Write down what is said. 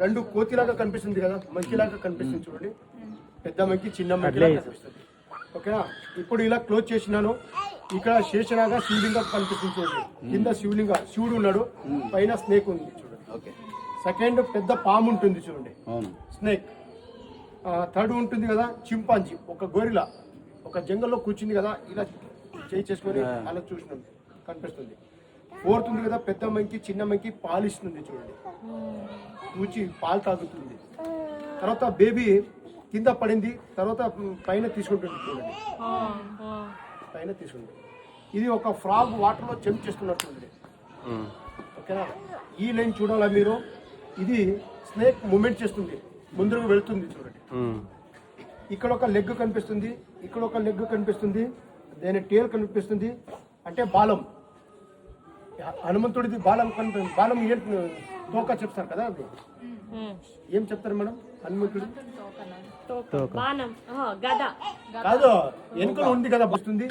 రెండు కోతిలాగా కనిపిస్తుంది కదా, మంకిలాగా కనిపిస్తుంది చూడండి. పెద్ద మంకి చిన్న మంకిలాగా కనిపిస్తుంది. ఓకేనా. ఇప్పుడు ఇలా క్లోజ్ చేసినాను. ఇక్కడ శేషనాగా శివలింగం కనిపిస్తుంది చూడండి. కింద శివుడు ఉన్నాడు, పైన స్నేక్ ఉంది చూడండి. సెకండ్ పెద్ద పాము ఉంటుంది చూడండి, స్నేక్. థర్డ్ ఉంటుంది కదా చింపాంజీ, ఒక గొరిలా ఒక జంగల్లో కూర్చుంది కదా, ఇలా చేయి చేసుకొని అలా చూసినాం కనిపిస్తుంది. ఫోర్త్ ఉంది కదా పెద్ద మంకి చిన్న మంకి పాలిస్తుంది చూడండి, కూర్చి పాలు తాగుతుంది. తర్వాత బేబీ కింద పడింది, తర్వాత పైన తీసుకుంటుంది చూడండి, పైన తీసుకుంటుంది. ఇది ఒక ఫ్రాగ్ వాటర్లో జంప్ చేస్తున్నట్టుంది. ఓకేనా. ఈ లైన్ చూడాలా మీరు, ఇది స్నేక్ మూమెంట్ చేస్తుంది, ముందుకు వెళ్తుంది చూడండి. ఇక్కడ ఒక లెగ్ కనిపిస్తుంది, ఇక్కడ ఒక లెగ్ కనిపిస్తుంది, దాని టేల్ కనిపిస్తుంది, అంటే బాలం. హనుమంతుడిది బాలం కనిపిస్తుంది. బాలం ఏం తోక చెప్తారు కదా, అది ఏం చెప్తారు మేడం? హనుమంతుడు కాదు, వెనుకలు ఉంది కదా వస్తుంది.